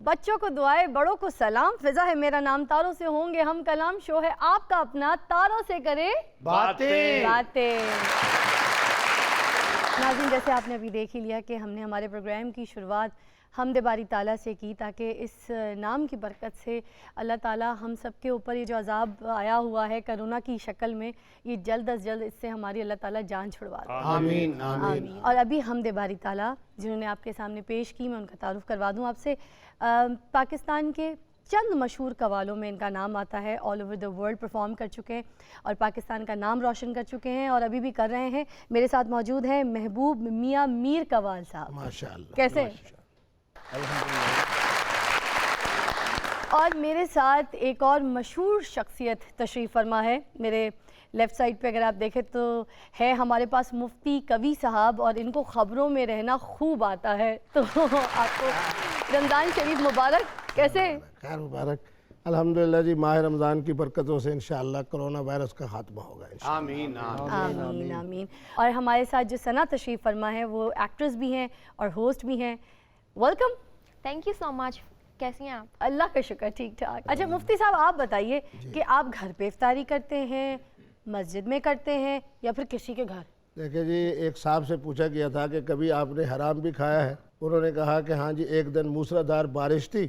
बच्चों को दुआएं, बड़ों को सलाम। फिजा है मेरा नाम, तारों से होंगे हम कलाम। शो है आपका अपना, तारों से करे बातें। नाज़रीन, जैसे आपने अभी देख ही लिया कि हमने हमारे प्रोग्राम की शुरुआत हमद बारी ताला से की, ताकि इस नाम की बरकत से अल्लाह ताला हम सब के ऊपर ये जो अजाब आया हुआ है कोरोना की शक्ल में, ये जल्द अज जल्द इससे हमारी अल्लाह ताला जान छुड़वा दे। आमीन आमीन। और अभी हमद बारी ताला जिन्होंने आपके सामने पेश की, मैं उनका तारुफ करवा दूँ आपसे। पाकिस्तान के चंद मशहूर कवालों में इनका नाम आता है। All over the world perform कर चुके हैं और पाकिस्तान का नाम रोशन कर चुके हैं और अभी भी कर रहे हैं। मेरे साथ मौजूद हैं महबूब मियाँ मीर कवाल साहब। माशाअल्लाह। कैसे? और मेरे साथ एक और मशहूर शख्सियत तशरीफ़ फरमा है। मेरे लेफ़्ट साइड पे अगर आप देखें तो है हमारे पास मुफ्ती कवी साहब, और इनको ख़बरों में रहना खूब आता है। तो आपको रमज़ान शरीफ मुबारक। कैसे? खैर मुबारक। अल्हम्दुलिल्लाह जी, माह रमज़ान की बरकतों से इंशाअल्लाह कोरोना वायरस का खात्मा होगा इंशाअल्लाह। आमीन आमीन आमीन। और हमारे साथ जो सना तशरीफ़ फरमा है वो एक्ट्रेस भी हैं और होस्ट भी हैं। Welcome. Thank you so much. कैसी हैं आप? अल्लाह का शुक्र, ठीक ठाक। अच्छा मुफ्ती साहब, आप बताइए कि आप घर पे इफ्तारी करते हैं, मस्जिद में करते हैं, या फिर किसी के घर? देखिए जी, एक साहब से पूछा गया था कि कभी आपने हराम भी खाया है? उन्होंने कहा कि हाँ जी, एक दिन मूसलाधार बारिश थी,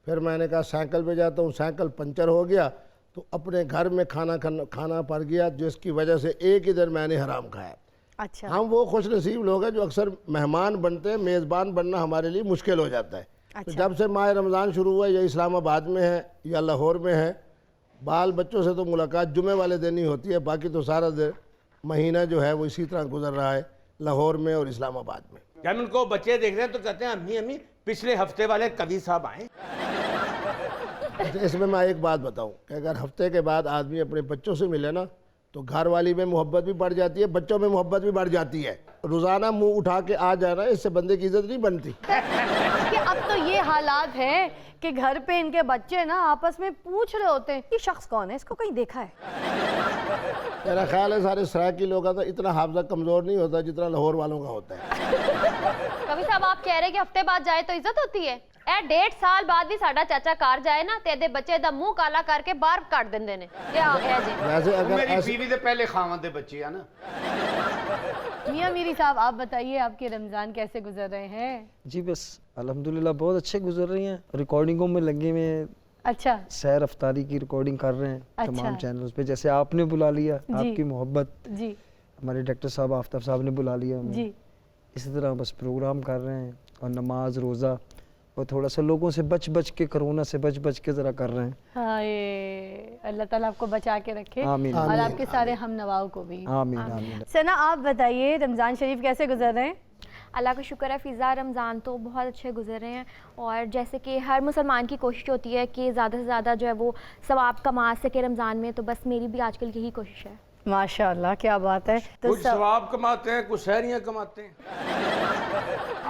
फिर मैंने कहा साइकिल पे जाता हूँ, साइकिल पंचर हो गया, तो अपने घर में खाना पड़ गया, जिसकी वजह से एक ही दिन मैंने हराम खाया। अच्छा। हम वो खुश नसीब लोग हैं जो अक्सर मेहमान बनते हैं, मेज़बान बनना हमारे लिए मुश्किल हो जाता है। अच्छा। तो जब से माह रमज़ान शुरू हुआ, या इस्लामाबाद में है या लाहौर में है, बाल बच्चों से तो मुलाकात जुमे वाले दिन ही होती है, बाकी तो सारा दिन महीना जो है वो इसी तरह गुजर रहा है लाहौर में और इस्लामाबाद में। जब उनको बच्चे देख रहे हैं तो कहते हैं अम्मी अम्मी पिछले हफ्ते वाले कवि साहब आए। अच्छा, इसमें मैं एक बात बताऊं कि अगर हफ्ते के बाद आदमी अपने बच्चों से मिले ना, तो घर वाली में मोहब्बत भी बढ़ जाती है, बच्चों में मोहब्बत भी बढ़ जाती है। रोज़ाना मुंह उठा के आ जाना, इससे बंदे की इज्जत नहीं बनती। कि अब तो ये हालात हैं कि घर पे इनके बच्चे ना आपस में पूछ रहे होते हैं ये शख्स कौन है, इसको कहीं देखा है? मेरा ख्याल है सारे सराकी लोगों का इतना हाफजा कमज़ोर नहीं होता जितना लाहौर वालों का होता है। कवि साहब, आप कह रहे हैं कि हफ्ते बाद जाए तो इज्जत होती है? 1.5 साल बाद भी साडा चाचा कार जाए ना, तेरे बच्चे दा मुंह काला करके बाहर काट देंदे ने। क्या आ गया जी? वैसे अगर मेरी बीवी दे पहले खावंदे बच्चे है ना। मियाँ मीरी साहब, आप बताइए आपके रमज़ान कैसे गुजर रहे हैं? जी बस अल्हम्दुलिल्लाह बहुत अच्छे गुजर रही हैं। रिकॉर्डिंगों में लगे हुए हैं। अच्छा। सैर अफ्तारी की रिकॉर्डिंग कर रहे हैं। अच्छा। तमाम चैनल्स पे, जैसे आपने बुला लिया, जी। आपकी मोहब्बत, जी हमारे डॉक्टर साहब आफ्ताब साहब ने बुला लिया हमें। जी। इसी तरह बस प्रोग्राम कर रहे हैं और नमाज रोज़ा, और थोड़ा सा लोगों से बच के, कोरोना से बच के ज़रा कर रहे हैं। हाय, अल्लाह ताला आपको बचा के रखे। आमीन। और आमीन, आपके सारे हम नवाओं को भी। आमीन आमीन। सना, आप बताइए रमज़ान शरीफ कैसे गुजर रहे हैं? अल्लाह का शुक्र है, फ़िज़ा रमज़ान तो बहुत अच्छे गुजर रहे हैं। और जैसे कि हर मुसलमान की कोशिश होती है कि ज़्यादा से ज़्यादा जो है वो सवाब कमा सके रमज़ान में, तो बस मेरी भी आजकल यही कोशिश है। माशाअल्लाह, क्या बात है। तो कुछ सवाब कमाते हैं, कुछ सहरियां कमाते हैं।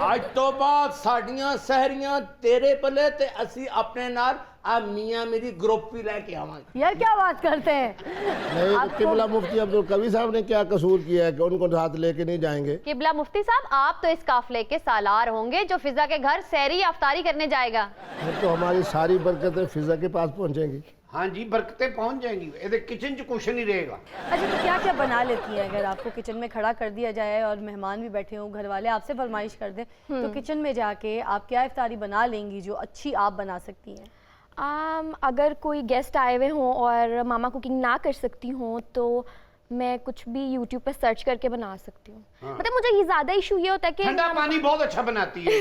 आज तो बाद साड़ियां सहरियां तेरे पले ते असी अपने नाल आ मियां मेरी ग्रुप भी लेके आवांगे। यार क्या बात करते हैं? नहीं, तो किबला मुफ्ती अब्दुल कवी साहब ने क्या कसूर किया है कि उनको साथ लेके नहीं जाएंगे? किबला मुफ्ती साहब, आप तो इस काफिले के सालार होंगे जो फिजा के घर सहरी अफ्तारी करने जाएगा। फिर तो हमारी सारी बरकतें फिजा के पास पहुंचेंगी। हाँ जी, बरकतें पहुंच जाएंगी। ये किचन च कुछ नहीं रहेगा। अच्छा, तो क्या क्या बना लेती हैं? अगर आपको किचन में खड़ा कर दिया जाए और मेहमान भी बैठे हों, घर वाले आपसे फरमाइश कर दें, तो किचन में जाके आप क्या इफ्तारी बना लेंगी जो अच्छी आप बना सकती हैं? अगर कोई गेस्ट आए हुए हों और मामा कुकिंग ना कर सकती हों, तो मैं कुछ भी यूट्यूब पर सर्च करके बना सकती हूँ। हाँ। मतलब मुझे ये ज़्यादा इशू ये होता है कि ठंडा पानी बहुत अच्छा बनाती है।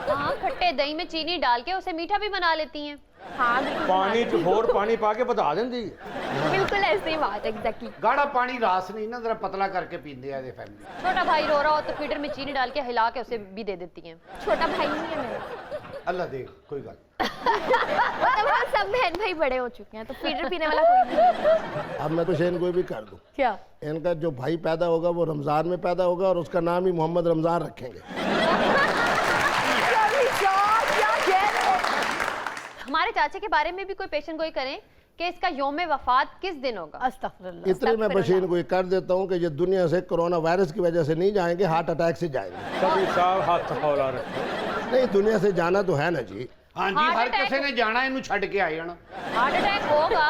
हाँ, खट्टे दही में चीनी डाल के उसे मीठा भी बना लेती हैं। हाँ बिल्कुल पानी च होर पानी पा के बता देंदी। बिल्कुल ऐसी ही बात, एग्जैक्टली। गाढ़ा पानी रास नहीं ना, जरा पतला करके पींदे हैं फैमिली। छोटा भाई रो रहा हो तो फीडर में चीनी डाल के हिला के उसे भी दे देती हैं। छोटा भाई नहीं है मेरा। अल्लाह दे, कोई गल। मतलब हम सब बहन भाई बड़े हो चुके हैं, तो फीडर पीने वाला कोई नहीं। अब मैं तो शेन कोई भी कर दूं। क्या? इनका जो भाई पैदा होगा वो रमज़ान में पैदा होगा और उसका नाम ही मोहम्मद रमज़ान रखेंगे। हमारे चाचे के बारे में भी कोई पेशन गोई करें कि इसका यौम वफात किस दिन होगा? अस्तगफिरुल्लाह। इतने मैं बशीन को कर देता हूँ कि ये दुनिया से कोरोना वायरस की वजह से नहीं जाएंगे, हार्ट अटैक से जाएंगे। कभी साहब हाथ हौला रखे। नहीं दुनिया से जाना तो है ना जी। हाँ जी, Heart हर attack- किसी ने जाना, इन्हू छड़ के आ जाना। ਹਾਰਟ ਅਟੈਕ ਹੋਗਾ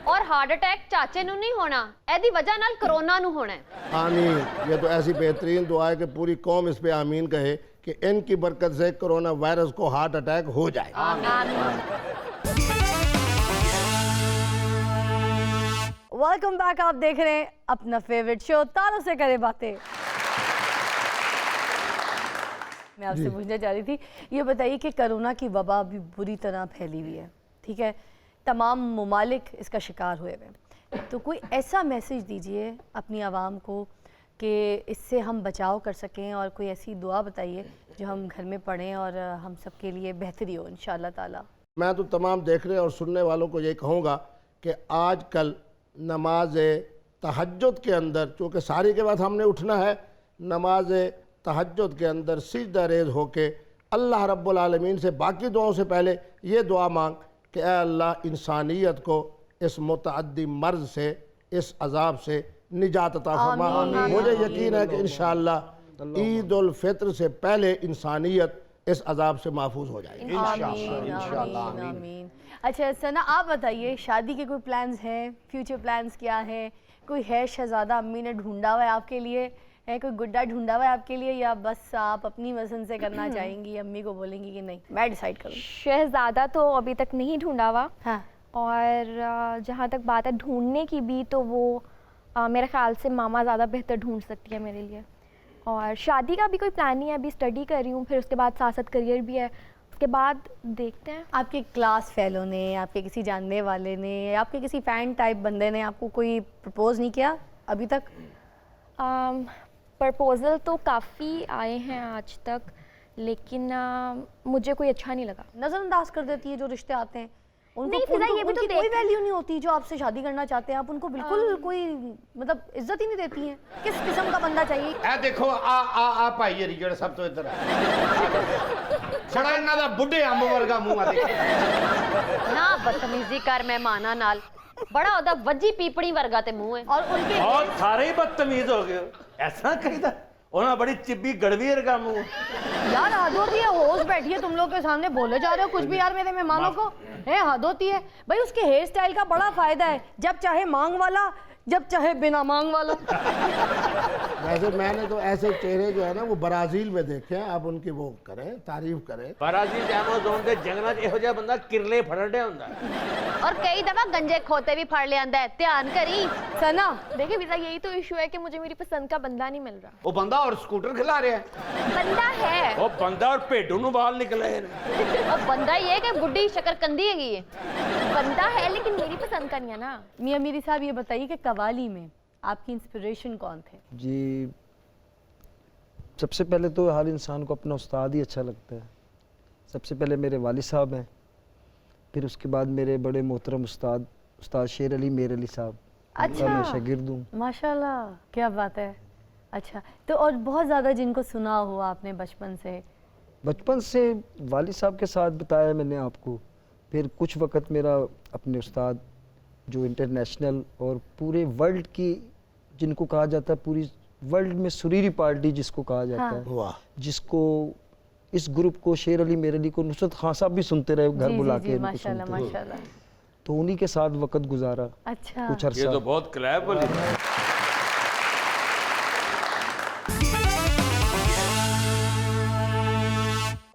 ਔਰ ਹਾਰਟ ਅਟੈਕ ਚਾਚੇ ਨੂੰ ਨਹੀਂ ਹੋਣਾ, ਇਹਦੀ ਵਜ੍ਹਾ ਨਾਲ ਕਰੋਨਾ ਨੂੰ ਹੋਣਾ ਹੈ। आमीन। ये तो ऐसी बेहतरीन दुआ है कि पूरी कौम इस पे आमीन कहे कि इनकी बरकत से कोरोना वायरस को हार्ट अटैक हो जाए। Welcome back. आप देख रहे हैं अपना फेवरेट शो तारों से करे बातें। मैं आपसे पूछना चाह रही थी, ये बताइए कि कोरोना की वबा अभी बुरी तरह फैली हुई है, ठीक है, तमाम ममालिक इसका शिकार हुए हुए हैं, तो कोई ऐसा मैसेज दीजिए अपनी आवाम को कि इससे हम बचाव कर सकें, और कोई ऐसी दुआ बताइए जो हम घर में पढ़ें और हम सब के लिए बेहतरी हो इंशाअल्लाह ताला। मैं तो तमाम देखने और सुनने वालों को ये कहूँगा कि आजकल नमाज तहज्जुद के अंदर, चूँकि सारी के बाद हमने उठना है, नमाज तहज्जुद के अंदर सिजदा रेज़ होके अल्लाह रब्बुल आलमीन से बाकी दुआओं से पहले ये दुआ मांग कि ऐ अल्लाह इंसानियत को इस मुतअद्दी मर्ज़ से, इस अज़ाब से निजात अता फरमा। मुझे यकीन है कि इंशाअल्लाह ईद उल फित्र से पहले इंसानियत इस अज़ाब से महफूज हो जाएगी। आमीन आमीन। अच्छा सना, आप बताइए शादी के कोई प्लान्स हैं, फ्यूचर प्लान्स क्या हैं? कोई है शहजादा अम्मी ने ढूंढा हुआ है आपके लिए, है कोई गुड्डा ढूंढा हुआ है आपके लिए, या बस आप अपनी पसंद से करना चाहेंगी, अम्मी को बोलेंगी कि नहीं मैं डिसाइड करूँ? शहज़ादा तो अभी तक नहीं ढूंढा हुआ, हाँ। और जहाँ तक बात है ढूंढने की भी, तो वो मेरे ख्याल से मामा ज़्यादा बेहतर ढूंढ सकती है मेरे लिए। और शादी का भी कोई प्लान नहीं है, अभी स्टडी कर रही हूँ, फिर उसके बाद साथ साथ करियर भी है, उसके बाद देखते हैं। आपके क्लास फेलो ने, आपके किसी जानने वाले ने, आपके किसी फ़ैन टाइप बंदे ने आपको कोई प्रपोज नहीं किया अभी तक? प्रपोज़ल तो काफ़ी आए हैं आज तक, लेकिन मुझे कोई अच्छा नहीं लगा। नज़रअंदाज कर देती है जो रिश्ते आते हैं उनको, नहीं, फिजा, ये भी तो उनकी कोई वैल्यू नहीं होती। जो आपसे शादी करना चाहते हैं आप उनको बिल्कुल कोई मतलब इज्जत ही नहीं देती हैं। किस किस्म का बंदा चाहिए? ए देखो आ भाई है रिजड़ सब तो इधर छड़ा इन्हां दा बुढ़े अंब वर्गा मुंह आ देख ਨਾ ਬਦਤਮੀਜ਼ੀ ਕਰ ਮਹਿਮਾਨਾਂ ਨਾਲ, ਬੜਾ ਉਹਦਾ ਵੱਜੀ ਪੀਪੜੀ ਵਰਗਾ ਤੇ ਮੂੰਹ ਹੈ। और उनके और सारे ही बदतमीज हो गए। ऐसा कहीदा उन्हें बड़ी चिब्बी गड़वी वर्गा मुंह। यार हद होती है, होश बैठी है तुम लोग के सामने बोले जा रहे हो कुछ भी यार मेरे मेहमानों को, है हद होती है भाई। उसके हेयर स्टाइल का बड़ा फायदा है, जब चाहे मांग वाला, जब चाहे बिना मांग वाला। वैसे मैंने तो ऐसे चेहरे जो है ना वो ब्राज़ील में देखे हैं, आप उनकी वो करें, तारीफ करें। ब्राजील एमेज़ोन के जंगलों च इहो जिहा बंदा किरले फड़न डਿਆ ਹੁੰਦਾ। और कई दफा गंजे खोते भी फड़ लियांदा है, ध्यान करी। सना देखिए वीज़ा, यही तो इशू है कि मुझे मेरी पसंद का बंदा नहीं मिल रहा। वो बंदा और स्कूटर खिला रहा है। बंदा है, वो बंदा और भेडू नु बाल निकले हैं। और बंदा ये है कि बुढ़ी शकरकंदी हैगी है। बंदा है लेकिन मेरी पसंद का नहीं है ना। मियाँ मीरी साहब ये बताइए कि कवाली में आपकी इंस्पिरेशन कौन थे? जी सबसे पहले तो हर इंसान को अपना उस्ताद ही अच्छा लगता है। सबसे पहले मेरे वालिद साहब हैं, फिर उसके बाद मेरे बड़े मोहतरम उस्ताद शेर अली मेर अली साहब। अच्छा। मैं शागिर्द हूँ। माशाल्लाह, क्या बात है। अच्छा, तो और बहुत ज़्यादा जिनको सुना हुआ आपने बचपन से? बचपन से वालिद साहब के साथ बताया मैंने आपको, फिर कुछ वक्त मेरा अपने उस्ताद जो इंटरनेशनल और पूरे वर्ल्ड की, जिनको कहा जाता है पूरी वर्ल्ड में सुरीली पार्टी जिसको कहा जाता हाँ। है, वाह। जिसको इस ग्रुप को शेर अली मेर अली को नुसरत खान साहब भी सुनते रहे घर जी, बुला जी, के जी, इनको माशाल्लाह सुनते रहे। माशाल्लाह। तो उन्हीं के साथ वक्त गुजारा अच्छा, कुछ ये अरसा। तो बहुत क्लैप वाली।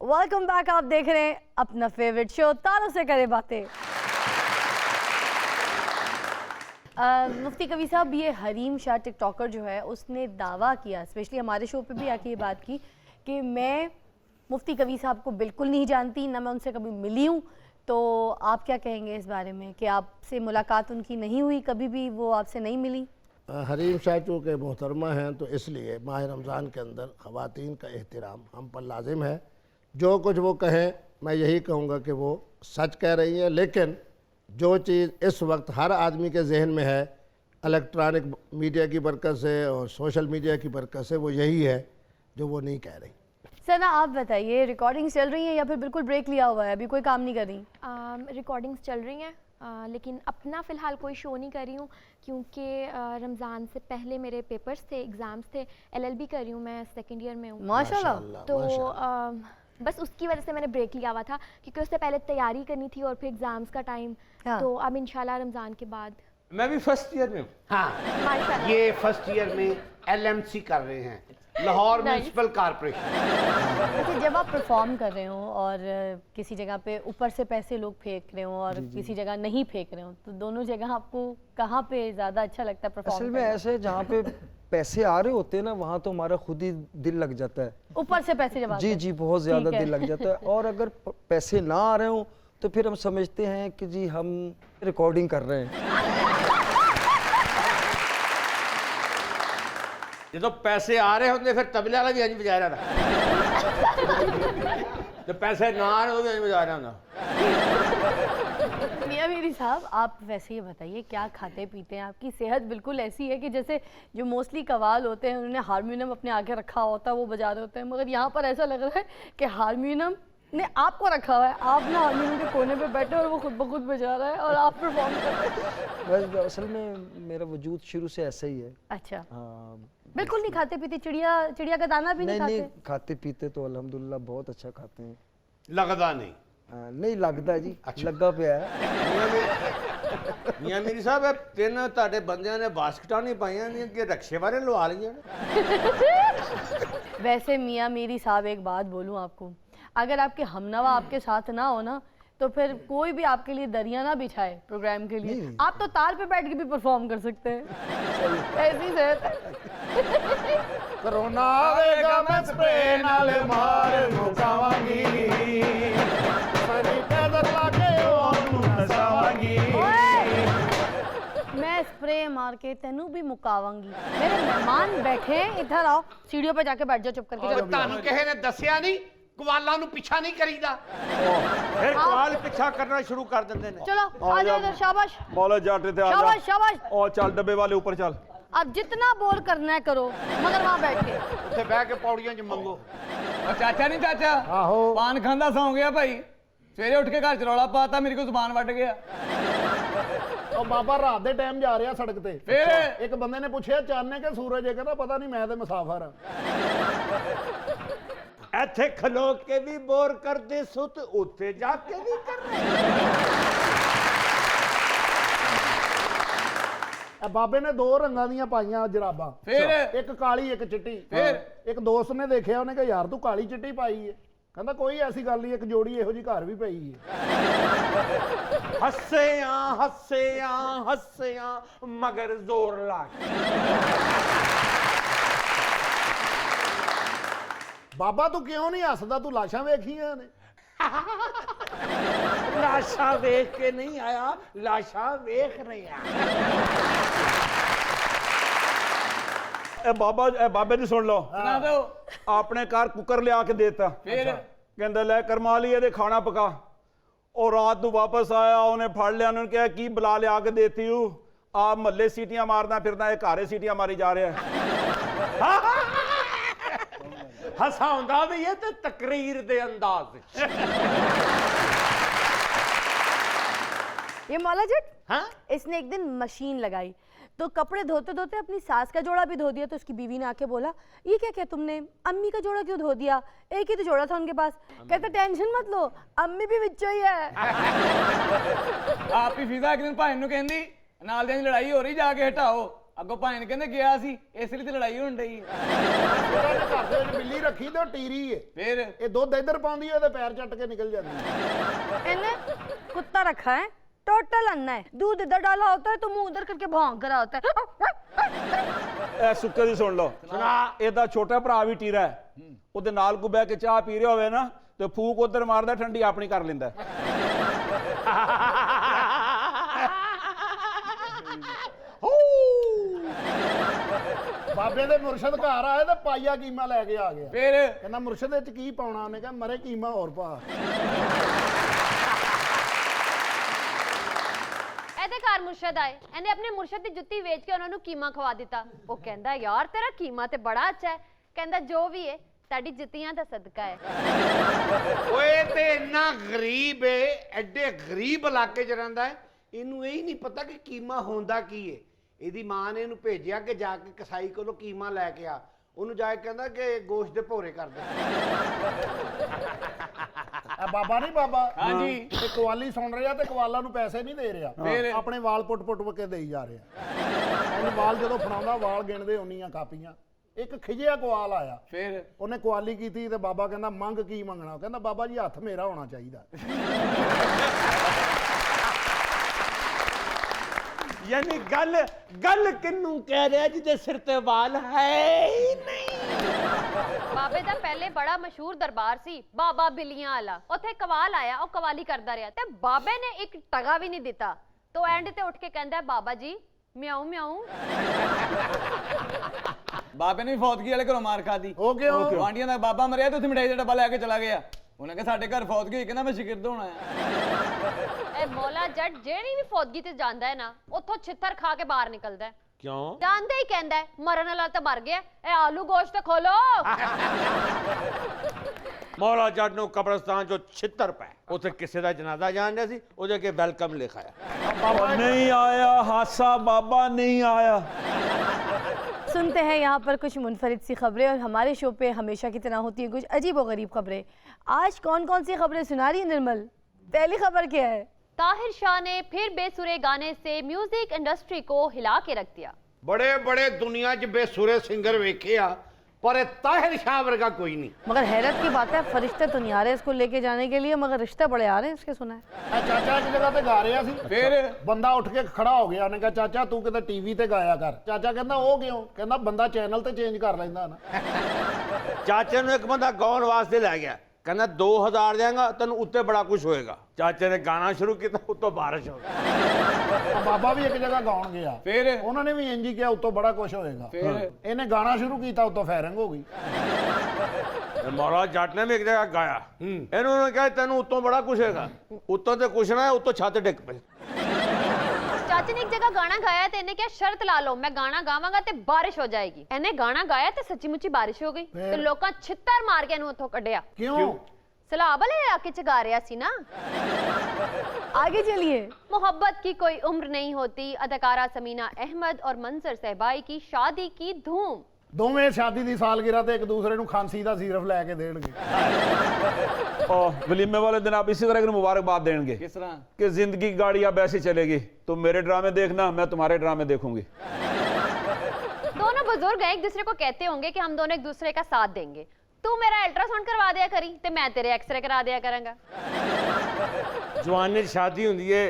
Welcome back. आप देख रहे हैं अपना फेवरेट शो तारों से करे बातें। मुफ्ती कवी साहब, ये हरीम शाह टिकटॉकर जो है उसने दावा किया, स्पेशली हमारे शो पे भी आके ये बात की कि मैं मुफ्ती कवी साहब को बिल्कुल नहीं जानती, ना मैं उनसे कभी मिली हूँ। तो आप क्या कहेंगे इस बारे में कि आपसे मुलाकात उनकी नहीं हुई, कभी भी वो आपसे नहीं मिली? हरीम शाह चूँकि मोहतरमा हैं तो इसलिए माह रमज़ान के अंदर ख़वातीन का एहतराम हम पर लाजिम है। जो कुछ वो कहें मैं यही कहूँगा कि वो सच कह रही हैं, लेकिन जो चीज़ इस वक्त हर आदमी के जहन में है इलेक्ट्रॉनिक मीडिया की बरकत से और सोशल मीडिया की बरकत से, वो यही है जो वो नहीं कह रही। सना आप बताइए, रिकॉर्डिंग्स चल रही हैं या फिर बिल्कुल ब्रेक लिया हुआ है, अभी कोई काम नहीं कर रही? रिकॉर्डिंग्स चल रही हैं, लेकिन अपना फ़िलहाल कोई शो नहीं कर रही हूँ, क्योंकि रमज़ान से पहले मेरे पेपर्स थे, एग्ज़ाम्स थे। LLB कर रही हूँ मैं, सेकंड ईयर में हूँ। माशाल्लाह। तो बस उसकी वजह से मैंने ब्रेक लिया हुआ था, क्योंकि उससे पहले तैयारी करनी थी और फिर एग्ज़ाम्स का टाइम। हाँ। तो अब इंशाल्लाह रमज़ान के बाद मैं भी फर्स्ट ईयर में हूँ। हाँ, माशाल्लाह। ये फर्स्ट ईयर में LMC कर रहे हैं, लाहौर म्यूनसिपल कॉरपोरेशन। अच्छा, जब आप परफॉर्म कर रहे हो और किसी जगह पे ऊपर से पैसे लोग फेंक रहे हो और किसी जगह नहीं फेंक रहे हो, तो दोनों जगह आपको कहाँ पे ज़्यादा अच्छा लगता है परफॉर्म असल में ऐसे जहाँ पे पैसे आ रहे होते हैं ना, वहाँ तो हमारा खुद ही दिल लग जाता है। ऊपर से पैसे जब आते जी हैं। जी, बहुत ज़्यादा ठीक है। दिल लग जाता है। और अगर पैसे ना आ रहे हो तो फिर हम समझते हैं कि जी हम रिकॉर्डिंग कर रहे हैं। जो पैसे आ रहे होंगे फिर तबले वाला भी अंज बजा रहा था। जब पैसे ना आ रहे हो भी अंज बजा रहा था। मियां मीरी साहब, आप वैसे ये बताइए क्या खाते पीते हैं? आपकी सेहत बिल्कुल ऐसी है कि जैसे जो मोस्टली कवाल होते हैं उन्होंने हारमोनियम अपने आगे रखा होता है, वो बजा रहे होते हैं, मगर यहाँ पर ऐसा लग रहा है कि हारमोनियम ने आपको रखा हुआ है। आप ना हारमोनियम के कोने पे बैठे और वो खुद ब खुद बजा रहा है और आप परफॉर्म कर रहे हैं। बस असल में मेरा वजूद शुरू से ऐसा ही है। अच्छा, हाँ, बिल्कुल नहीं खाते पीते? चिड़िया का दाना भी नहीं नहीं खाते? खाते पीते तो अल्हम्दुलिल्लाह बहुत अच्छा खाते हैं। लगदा नहीं। नहीं लगता जी, लगा पे है। मियां मीरी साहब, तीन ਤੁਹਾਡੇ ਬੰਦਿਆਂ ਨੇ ਬਾਸਕਟਾਂ ਨਹੀਂ ਪਾਈਆਂ ਨੇ ਕਿ रक्षे बारे लवा लीजिए। वैसे मियां मीरी साहब, एक बात बोलूं आपको, अगर आपके हमनवा आपके साथ ना हो ना तो फिर कोई भी आपके लिए दरिया ना बिछाए प्रोग्राम के लिए। आप तो ताल पे बैठ के भी परफॉर्म कर सकते हैं। ऐसी सेहत है। कोरोना आवेगा मैं स्प्रे नाल मार मुकावांगी, सैनिटाइजर लाके ओनू नसावांगी। मैं स्प्रे मार के तेनू भी मुकावांगी। मेरे मेहमान बैठे हैं, इधर आओ, सीढ़ियों पे जाके बैठ जाओ चुप करके। चलो। ਤੁਹਾਨੂੰ ਕਿਸੇ ਨੇ ਦੱਸਿਆ ਨਹੀਂ ਕਵਾਲਾਂ ਨੂੰ ਪਿੱਛਾ ਨਹੀਂ ਕਰੀਦਾ। फिर कवाल पीछा करना शुरू कर देंगे ने। चलो आ जाओ इधर, शाबाश मौला जाट ते आ शाबाश जा शाबाश। और चल डब्बे वाले ऊपर चल। अब जितना बोल करना है करो, मगर वहाँ बैठ के। ਉੱਥੇ ਬਹਿ ਕੇ ਪੌੜੀਆਂ 'ਚ ਮੰਗੋ। ਉਹ ਚਾਚਾ ਨਹੀਂ ਚਾਚਾ, ਆਹੋ। ਪਾਨ ਖਾਂਦਾ ਸੌਂ ਗਿਆ ਭਾਈ, ਸਵੇਰੇ ਉੱਠ ਕੇ ਘਰ ਚ ਰੌਲਾ ਪਾਤਾ, ਮੇਰੀ ਕੋਈ ਜ਼ੁਬਾਨ ਵੱਢ ਗਿਆ। ਉਹ ਬਾਬਾ ਰਾਤ ਦੇ ਟਾਈਮ ਜਾ ਰਿਹਾ ਸੜਕ ਤੇ, ਫਿਰ? ਇੱਕ ਬੰਦੇ ਨੇ ਪੁੱਛਿਆ ਚਾਨਣੇ ਕਿ ਸੂਰਜ ਹੈ? ਕਹਿੰਦਾ ਪਤਾ ਨਹੀਂ, ਮੈਂ ਤੇ ਮੁਸਾਫਰ ਹਾਂ। ਇੱਥੇ ਖਲੋ ਕੇ ਵੀ ਬੋਰ ਕਰਦੇ ਸੋ ਤੇ ਉੱਥੇ ਜਾ ਕੇ ਵੀ ਕਰਦੇ। ਇਹ ਬਾਬੇ ਨੇ 2 ਰੰਗਾਂ ਦੀਆਂ ਪਾਈਆਂ ਜਰਾਬਾਂ, ਫਿਰ? ਇੱਕ ਕਾਲੀ ਇੱਕ ਚਿੱਟੀ। ਫਿਰ? ਇੱਕ ਦੋਸਤ ਨੇ ਦੇਖਿਆ, ਉਹਨੇ ਕਿਹਾ ਯਾਰ ਤੂੰ ਕਾਲੀ ਚਿੱਟੀ ਪਾਈ ਹੈ। ਕਹਿੰਦਾ ਕੋਈ ਐਸੀ ਗੱਲ ਨਹੀਂ, ਇੱਕ ਜੋੜੀ ਇਹੋ ਜੀ ਘਰ ਵੀ ਪਈ ਹੈ। ਹੱਸਿਆ ਮਗਰ ਜ਼ੋਰ ਲਾ ਕੇ। ਬਾਬਾ ਤੂੰ ਕਿਉਂ ਨਹੀਂ ਹੱਸਦਾ? ਤੂੰ ਲਾਸ਼ਾਂ ਵੇਖੀਆਂ ਨੇ। ਲਾਸ਼ਾਂ ਵੇਖ ਕੇ ਨਹੀਂ ਆਇਆ, ਲਾਸ਼ਾਂ ਵੇਖ ਰਿਹਾ। ए बाबे दी सुन लो। ਸੁਣਾ ਦਿਓ। अपने घर कुकर लिया के देता। ਫਿਰ? कहंदा ले करमा लिए दे खाना पका। और रात को वापस आया, उन्हें फड़ लिया, उन्होंने कहा की बुला लिया के देती हूँ, आप मल्ले सीटियां मारना फिरना, ये घरे सीटियां मारी जा रहे हैं। ਹਸਾਉਂਦਾ ਵੀ ਇਹ ਤੇ ਤਕਰੀਰ ਦੇ ਅੰਦਾਜ਼ ਵਿੱਚ। ये मौला जट, हाँ? इसने एक दिन मशीन लगाई तो कपड़े धोते धोते अपनी सास का जोड़ा भी धो दिया। तो उसकी बीवी ने आके बोला, ये क्या क्या तुमने अम्मी का जोड़ा क्यों धो दिया? एक ही तो जोड़ा था उनके पास। कहते टेंशन मत लो, अम्मी भी विचो ही है। ਆਪ ਹੀ ਫਿਜ਼ਾ ਇੱਕ ਦਿਨ ਭਾਈ ਨੂੰ ਕਹਿੰਦੀ ਨਾਲ ਦਿਆਂ ਦੀ ਲੜਾਈ ਹੋ ਰਹੀ, ਜਾ ਕੇ ਹਟਾਓ। ਅੱਗੋਂ ਭਾਈ ਨੇ ਕਹਿੰਦੇ ਗਿਆ ਸੀ, ਇਸ ਲਈ ਤੇ ਲੜਾਈ ਹੋਣ ਡਈ। ਉਹਨਾਂ ਨੇ ਘਰ ਦੇ ਵਿੱਚ ਬਿੱਲੀ ਰੱਖੀ ਤੇ ਉਹ ਟੀਰੀ ਹੈ। ਫਿਰ? ਇਹ ਦੁੱਧ ਇੱਧਰ ਪਾਉਂਦੀ ਹੈ ਤੇ ਪੈਰ ਚੱਟ ਕੇ ਨਿਕਲ ਜਾਂਦੀ ਹੈ। इन्हें कुत्ता रखा है, टोटल अन्ना है। दूध इधर डाला होता है तो मुंह उधर करके भौंक रहा होता है। ए सुक्के दी सुन लो। सुना, ਇਹਦਾ ਛੋਟਾ ਭਰਾ ਵੀ ਟੀਰਾ ਹੈ। ਉਹਦੇ ਨਾਲ ਕੋ ਬਹਿ ਕੇ ਚਾਹ ਪੀ ਰਿਹਾ ਹੋਵੇ ਨਾ ਤੇ ਫੂਕ ਉਧਰ ਮਾਰਦਾ, ਠੰਡੀ ਆਪਣੀ ਕਰ ਲੈਂਦਾ। ਬਾਬੇ ਦੇ ਮੁਰਸ਼ਦ ਘਰ ਆਏ ਤੇ ਪਾਈਆ ਕੀਮਾ ਲੈ ਕੇ ਆ ਗਿਆ। ਫਿਰ? ਕਹਿੰਦਾ ਮੁਰਸ਼ਦ ਵਿੱਚ ਕੀ ਪਾਉਣਾ? ਉਹਨੇ ਕਿਹਾ ਮਰੇ ਕੀਮਾ ਹੋਰ ਪਾ। ਇਹਦੇ ਘਰ ਮੁਰਸ਼ਦ ਆਏ, ਇਹਨੇ ਆਪਣੇ ਮੁਰਸ਼ਦ ਦੀ ਜੁੱਤੀ ਵੇਚ ਕੇ ਉਹਨਾਂ ਨੂੰ ਕੀਮਾ ਖਵਾ ਦਿੱਤਾ। ਉਹ ਕਹਿੰਦਾ ਯਾਰ ਤੇਰਾ ਕੀਮਾ ਤੇ ਬੜਾ ਅੱਛਾ ਹੈ। ਕਹਿੰਦਾ ਜੋ ਵੀ ਹੈ ਸਾਡੀ ਜੁੱਤੀਆਂ ਦਾ ਸਦਕਾ ਹੈ। ਓਏ ਤੇ ਇੰਨਾ ਗਰੀਬ ਏ, ਐਡੇ ਗਰੀਬ ਇਲਾਕੇ 'ਚ ਰਹਿੰਦਾ ਹੈ, ਇਹਨੂੰ ਇਹ ਹੀ ਨਹੀਂ ਪਤਾ ਕਿ ਕੀਮਾ ਹੁੰਦਾ ਕੀ ਏ। ਇਹਦੀ ਮਾਂ ਨੇ ਇਹਨੂੰ ਭੇਜਿਆ ਕਿ ਜਾ ਕੇ ਕਸਾਈ ਕੋਲੋਂ ਕੀਮਾ ਲੈ ਕੇ ਆ। ਉਹਨੂੰ ਜਾ ਕੇ ਕਹਿੰਦਾ ਕਿ ਗੋਸ਼ਤ ਦੇ ਭੋਰੇ ਕਰ ਦੇ। ਬਾਬਾ ਨਹੀਂ ਬਾਬਾ ਹਾਂਜੀ। ਤੇ ਕਵਾਲੀ ਸੁਣ ਰਿਹਾ ਤੇ ਕਵਾਲਾਂ ਨੂੰ ਪੈਸੇ ਨਹੀਂ ਦੇ ਰਿਹਾ ਫਿਰ? ਆਪਣੇ ਵਾਲ ਪੁੱਟ ਕੇ ਦੇਈ ਜਾ ਰਿਹਾ ਇਹਨੇ ਵਾਲ ਜਦੋਂ ਫੜਾਉਂਦਾ ਵਾਲ ਗਿਣਦੇ ਉਨੀਆਂ ਕਾਪੀਆਂ ਇੱਕ ਖਿਜਿਆ ਕਵਾਲ ਆਇਆ ਫਿਰ ਉਹਨੇ ਕਵਾਲੀ ਕੀਤੀ ਤੇ ਬਾਬਾ ਕਹਿੰਦਾ ਮੰਗ ਕੀ ਮੰਗਣਾ ਉਹ ਕਹਿੰਦਾ ਬਾਬਾ ਜੀ ਹੱਥ ਮੇਰਾ ਹੋਣਾ ਚਾਹੀਦਾ ਯਾਨੀ ਗੱਲ ਕਿੰਨੂੰ ਕਹਿ ਰਿਹਾ ਜਿਹਦੇ ਸਿਰ ਤੇ ਵਾਲ ਹੈ ਹੀ ਨਹੀਂ। ਬਾਬੇ ਦਾ ਪਹਿਲੇ ਬੜਾ ਮਸ਼ਹੂਰ ਦਰਬਾਰ ਸੀ ਬਾਬਾ ਬਿੱਲੀਆਂ ਵਾਲਾ। ਉੱਥੇ ਕਵਾਲ ਆਇਆ, ਉਹ ਕਵਾਲੀ ਕਰਦਾ ਰਿਹਾ ਤੇ ਬਾਬੇ ਨੇ ਇੱਕ ਟਗਾ ਵੀ ਨਹੀਂ ਦਿੱਤਾ। ਤੋ ਐਂਡ ਤੇ ਉੱਠ ਕੇ ਕਹਿੰਦਾ ਬਾਬਾ ਜੀ ਮਿਆਉ ਮਿਆਉ। ਬਾਬੇ ਨੇ ਵੀ ਫੌਤਗੀ ਵਾਲੇ ਘਰੋਂ ਮਾਰ ਖਾਦੀ। ਉਹ ਕਿਉਂ? ਗੁਆਂਢੀਆਂ ਦਾ ਬਾਬਾ ਮਰਿਆ ਤੇ ਉੱਥੇ ਮਠਾਈ ਦਾ ਡੱਬਾ ਲੈ ਕੇ ਚਲਾ ਗਿਆ। ਉਹਨੇ ਕਿਹਾ ਸਾਡੇ ਘਰ ਫੌਤਗੀ ਹੋਈ, ਕਹਿੰਦਾ ਮੈਂ ਸ਼ਾਗਿਰਦ ਹੋਣਾ ਆ। ਇਹ ਮੌਲਾ ਜੱਟ ਜਿਹੜੀ ਵੀ ਫੌਤਗੀ ਤੇ ਜਾਂਦਾ ਹੈ ਨਾ ਉੱਥੋਂ ਛਿੱਤਰ ਖਾ ਕੇ ਬਾਹਰ ਨਿਕਲਦਾ ਹੈ। ਕਿਉਂ? ਜਾਂਦੇ ਹੀ ਕਹਿੰਦਾ ਹੈ, ਮਰਨ ਵਾਲਾ ਤਾਂ ਮਰ ਗਿਆ, ਇਹ ਆਲੂ ਗੋਸ਼ਤ ਖੋਲੋ। ਮੌਲਾ ਜੱਟ ਨੂੰ ਕਬਰਸਤਾਨ ਚੋਂ ਛਿੱਤਰ ਪੈ ਉੱਥੇ ਕਿਸੇ ਦਾ ਜਨਾਜ਼ਾ ਜਾਣ ਰਿਹਾ ਸੀ ਉਹਦੇ ਅੱਗੇ ਵੈਲਕਮ ਲਿਖਾਇਆ। नहीं आया हादसा बाबा नहीं आया। सुनते हैं यहाँ पर कुछ मुनफरिद सी खबरें और हमारे शो पे हमेशा की तरह होती हैं कुछ अजीब व गरीब खबरें। आज कौन कौन सी खबरें सुना रही है निर्मल? पहली खबर क्या है? ताहिर शाह ने फिर बेसुरे गाने से म्यूजिक इंडस्ट्री को हिला के रख दिया। बड़े बड़े दुनिया च बेसुरे सिंगर वेखे आ पर ताहिर शाह वर्गा कोई नहीं। मगर हैरत की बात है फरिश्ते तो नहीं आ रहे इसको लेके जाने के लिए मगर रिश्ते बड़े आ रहे हैं इसके सुना है। ਚਾਚਾ ਇੱਕ ਜਗ੍ਹਾ ਤੇ ਗਾ ਰਿਹਾ ਸੀ ਫਿਰ ਬੰਦਾ ਉੱਠ ਕੇ ਖੜਾ ਹੋ ਗਿਆ ਉਹਨੇ ਕਿਹਾ ਚਾਚਾ ਤੂੰ ਕਿਤੇ ਟੀਵੀ ਤੇ ਗਾਇਆ ਕਰ ਚਾਚਾ ਕਹਿੰਦਾ ਉਹ ਕਿਉਂ ਕਹਿੰਦਾ ਬੰਦਾ ਚੈਨਲ ਤੇ ਚੇਂਜ ਕਰ ਲੈਂਦਾ ਨਾ ਚਾਚੇ ਨੂੰ ਇੱਕ ਬੰਦਾ ਗਾਉਣ ਵਾਸਤੇ ਲੈ ਗਿਆ ਕਹਿੰਦਾ 2000 ਦੇਂਗਾ ਤੈਨੂੰ ਉੱਤੇ ਬੜਾ ਕੁਝ ਹੋਏਗਾ। ਚਾਚੇ ਨੇ ਗਾਣਾ ਸ਼ੁਰੂ ਕੀਤਾ ਉੱਤੋਂ ਬਾਰਿਸ਼ ਹੋ ਗਈ। ਬਾਬਾ ਵੀ ਇੱਕ ਜਗ੍ਹਾ ਗਾਉਣ ਗਿਆ ਫਿਰ ਉਹਨਾਂ ਨੇ ਵੀ ਇੰਜ ਹੀ ਕਿਹਾ ਉੱਤੋਂ ਬੜਾ ਕੁਝ ਹੋਏਗਾ ਫਿਰ ਇਹਨੇ ਗਾਣਾ ਸ਼ੁਰੂ ਕੀਤਾ ਉੱਤੋਂ ਫਾਇਰਿੰਗ ਹੋ ਗਈ ਤੇ ਮੌਲਾ ਜੱਟ ਨੇ ਵੀ ਇੱਕ ਜਗ੍ਹਾ ਗਾਇਆ ਇਹਨੂੰ ਉਹਨੇ ਕਿਹਾ ਤੈਨੂੰ ਉੱਤੋਂ ਬੜਾ ਕੁਝ ਹੋਏਗਾ ਉੱਤੋਂ ਤੇ ਕੁਛ ਨਾ ਹੈ ਉੱਤੋਂ ਛੱਤ ਡਿੱਗ ਪਈ। ਚਾਚੇ ਨੇ ਇੱਕ ਜਗ੍ਹਾ ਗਾਣਾ ਗਾਇਆ ਤੇ ਇਹਨੇ ਕਿਹਾ ਸ਼ਰਤ ਲਾ ਲਓ ਮੈਂ ਗਾਣਾ ਗਾਵਾਂਗਾ ਤੇ ਬਾਰਿਸ਼ ਹੋ ਜਾਏਗੀ। ਇਹਨੇ ਗਾਣਾ ਗਾਇਆ ਤੇ ਸੱਚੀ ਮੁੱਚੀ ਬਾਰਿਸ਼ ਹੋ ਗਈ ਤੇ ਲੋਕਾਂ ਛਿੱਤਰ ਮਾਰ ਕੇ ਇਹਨੂੰ ਉੱਥੋਂ ਕੱਢਿਆ। ਕਿਉਂ सलाब वाले इलाके च गा रहा सी ना। आगे चलिए। मोहब्बत की कोई उम्र नहीं होती। अदाकारा समीना अहमद और मंजर सहबाई की शादी की धूम। ਦੋਵੇਂ ਸ਼ਾਦੀ ਦੀ ਸਾਲगिरह ਤੇ ਇੱਕ ਦੂਸਰੇ ਨੂੰ ਖਾਂਸੀ ਦਾ ਸਿਰਫ ਲੈ ਕੇ ਦੇਣਗੇ और वलीमे वाले दिन आप इसी तरह की मुबारकबाद देंगे किस तरह? कि जिंदगी की गाड़ी अब ऐसी चलेगी। तुम मेरे ड्रामे देखना मैं तुम्हारे ड्रामे देखूंगी। दोनों बुजुर्ग एक दूसरे को कहते होंगे कि हम दोनों एक दूसरे का साथ देंगे। तू मेरा अल्ट्रासाउंड करवा दिया करी ते मैं तेरे एक्सरे करा दिया करांगा। जवानी शादी होती है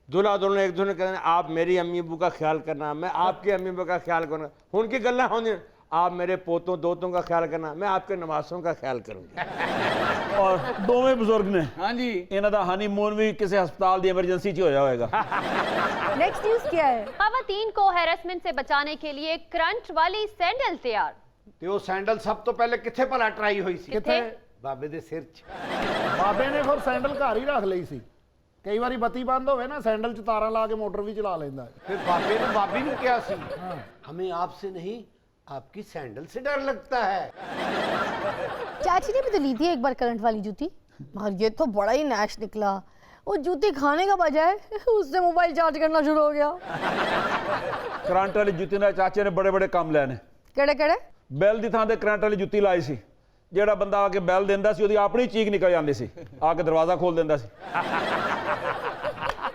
दूल्हा दुल्हन एक दूसरे कहते हैं आप मेरी अम्मी अबू का ख्याल करना मैं आपकी अम्मी अबू का ख्याल करूँगा। उनकी गल्ला होंगी आप मेरे पोतों दोतों का ख्याल करना मैं आपके नवासों का ख्याल करूँगी। और दोवें बुजुर्ग ने हाँ जी इन्हां दा हनीमून भी किसी हस्पताल दी एमरजेंसी च होया होएगा। नेक्स्ट न्यूज क्या है? खवातीन को हैरेसमेंट से बचाने के लिए क्रंच वाली सैंडल तैयार। ਤੇ ਉਹ ਸੈਂਡਲ ਸਭ ਤੋਂ ਪਹਿਲੇ ਕਿੱਥੇ ਭਲਾ ਟਰਾਈ ਹੋਈ ਸੀ? ਕਿੱਥੇ? ਬਾਬੇ ਦੇ ਸਿਰ 'ਚ। ਬਾਬੇ ਨੇ ਫਿਰ ਸੈਂਡਲ ਘਰ ਹੀ ਰੱਖ ਲਈ ਸੀ ਕਈ ਵਾਰੀ ਬੱਤੀ ਬੰਦ ਹੋਵੇ ਨਾ ਸੈਂਡਲ 'ਚ ਤਾਰਾਂ ਲਾ ਕੇ ਮੋਟਰ ਵੀ ਚਲਾ ਲੈਂਦਾ ਫਿਰ ਬਾਬੇ ਨੇ ਬਾਬੀ ਨੂੰ ਕਿਹਾ ਸੀ ਹमें आपसे नहीं आपकी सैंडल से डर लगता है। चाची ने भी तो ली थी एक बार करंट वाली जूती मगर ये तो बड़ा ही नैश निकला। वो जूती खाने का बजाय उससे मोबाइल चार्ज करना शुरू हो गया। करंट वाली जुत्ती नाल चाचे ने बड़े बड़े काम लेने। केड़े केड़े? बैल दी थां ते करंट वाली जुत्ती लाई सी ਜਿਹੜਾ ਬੰਦਾ ਆ ਕੇ ਬੈਲ ਦਿੰਦਾ ਸੀ ਉਹਦੀ ਆਪਣੀ ਚੀਕ ਨਿਕਲ ਜਾਂਦੀ ਸੀ ਆ ਕੇ ਦਰਵਾਜ਼ਾ ਖੋਲ ਦਿੰਦਾ ਸੀ।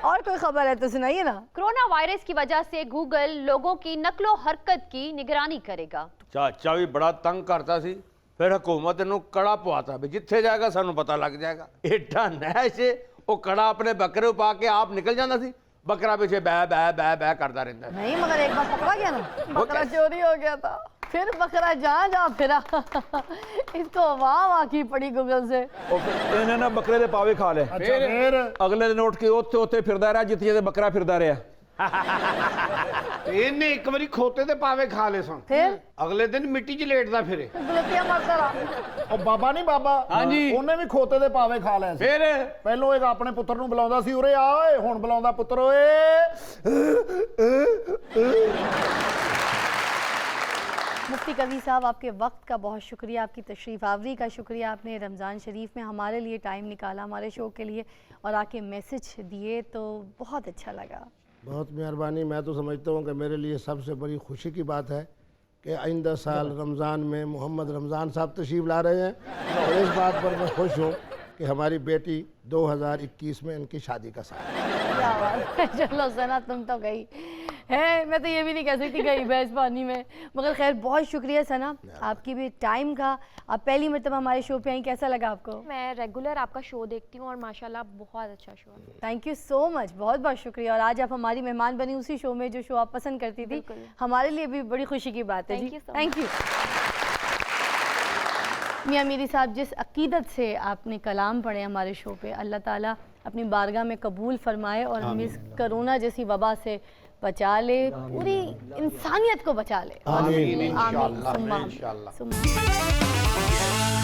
और कोई खबर है तो सुनाइए ना। कोरोना वायरस की वजह से गूगल लोगों की नकलो हरकत की निगरानी करेगा। ਚਾਚਾ ਵੀ ਬੜਾ ਤੰਗ ਕਰਦਾ ਸੀ ਫਿਰ ਹਕੂਮਤ ਨੂੰ ਕੜਾ ਪਵਾਤਾ ਵੀ ਜਿੱਥੇ ਜਾਏਗਾ ਸਾਨੂੰ ਪਤਾ ਲੱਗ ਜਾਏਗਾ। ਏਡਾ ਨਹਿਸ਼ ਉਹ ਕੜਾ ਆਪਣੇ ਬੱਕਰੇ ਪਾ ਕੇ ਆਪ ਨਿਕਲ ਜਾਂਦਾ ਸੀ ਬੱਕਰਾ ਪਿੱਛੇ ਬੈ ਬੈ ਬੈ ਬੈ ਕਰਦਾ ਰਹਿੰਦਾ। नहीं मगर एक बार पकड़ा गया ना बकरा चोरी हो गया था फिर बकरा जहाँ फिरा इसको वाह की पड़ी गूगल से। ਉਹ ਫਿਰ ਇਹਨੇ ਨਾ ਬੱਕਰੇ ਦੇ ਪਾਵੇ ਖਾ ਲਏ। ਅੱਛਾ ਫਿਰ ਅਗਲੇ ਦਿਨ ਉੱਠ ਕੇ ਉੱਥੇ ਉੱਥੇ ਫਿਰਦਾ ਰਿਹਾ ਜਿੱਥੇ ਜਿੱਥੇ ਬੱਕਰਾ ਫਿਰਦਾ ਰਿਹਾ। ਤੇ ਇਹਨੇ ਇੱਕ ਵਾਰੀ ਖੋਤੇ ਦੇ ਪਾਵੇ ਖਾ ਲਏ ਸਨ फिर ਅਗਲੇ ਦਿਨ ਮਿੱਟੀ 'ਚ ਲੇਟਦਾ ਫਿਰੇ। गुलतियाँ मारता रहा। ਉਹ ਬਾਬਾ ਨਹੀਂ ਬਾਬਾ ਹਾਂਜੀ। ਉਹਨੇ ਵੀ ਖੋਤੇ ਦੇ ਪਾਵੇ ਖਾ ਲਿਆ ਸੀ ਫਿਰ ਪਹਿਲੋਂ ਇੱਕ ਆਪਣੇ ਪੁੱਤਰ ਨੂੰ ਬੁਲਾਉਂਦਾ ਸੀ ਉਰੇ ਆ ਓਏ ਹੁਣ ਬੁਲਾਉਂਦਾ ਪੁੱਤਰ ਓਏ मुफ्ती कवी साहब आपके वक्त का बहुत शुक्रिया आपकी तशरीफ़ आवरी का शुक्रिया आपने रमज़ान शरीफ में हमारे लिए टाइम निकाला हमारे शो के लिए और आके मैसेज दिए तो बहुत अच्छा लगा। बहुत मेहरबानी। मैं तो समझता हूँ कि मेरे लिए सबसे बड़ी खुशी की बात है कि आइंदा साल रमज़ान में मोहम्मद रमज़ान साहब तशरीफ़ ला रहे हैं और इस बात पर मैं खुश हूँ कि हमारी बेटी 2021 में इनकी शादी का साल है। क्या बात है। चलो सना तुम तो गई है, मैं तो ये भी नहीं कह सकती गई भैंस पानी में, मगर खैर बहुत शुक्रिया सना, आपकी भी टाइम का। आप पहली मरतबा हमारे शो पे आई, कैसा लगा आपको? मैं रेगुलर आपका शो देखती हूँ और माशाल्लाह बहुत अच्छा शो है। थैंक यू सो मच, बहुत बहुत शुक्रिया। और आज आप हमारी मेहमान बनी उसी शो में जो शो आप पसंद करती थी, बिल्कुल। हमारे लिए भी बड़ी खुशी की बात है Thank जी। you so much. Thank you. मियाँ मीरी साहब, जिस अकीदत से आपने कलाम पढ़े हमारे शो पे, अल्लाह ताला अपनी बारगाह में कबूल फरमाए और हमें इस कोरोना जैसी वबा से बचा ले, पूरी इंसानियत को बचा ले। आमीन, आमीन, इंशाअल्लाह, सुम्मा, इंशाअल्लाह। सुम्मा।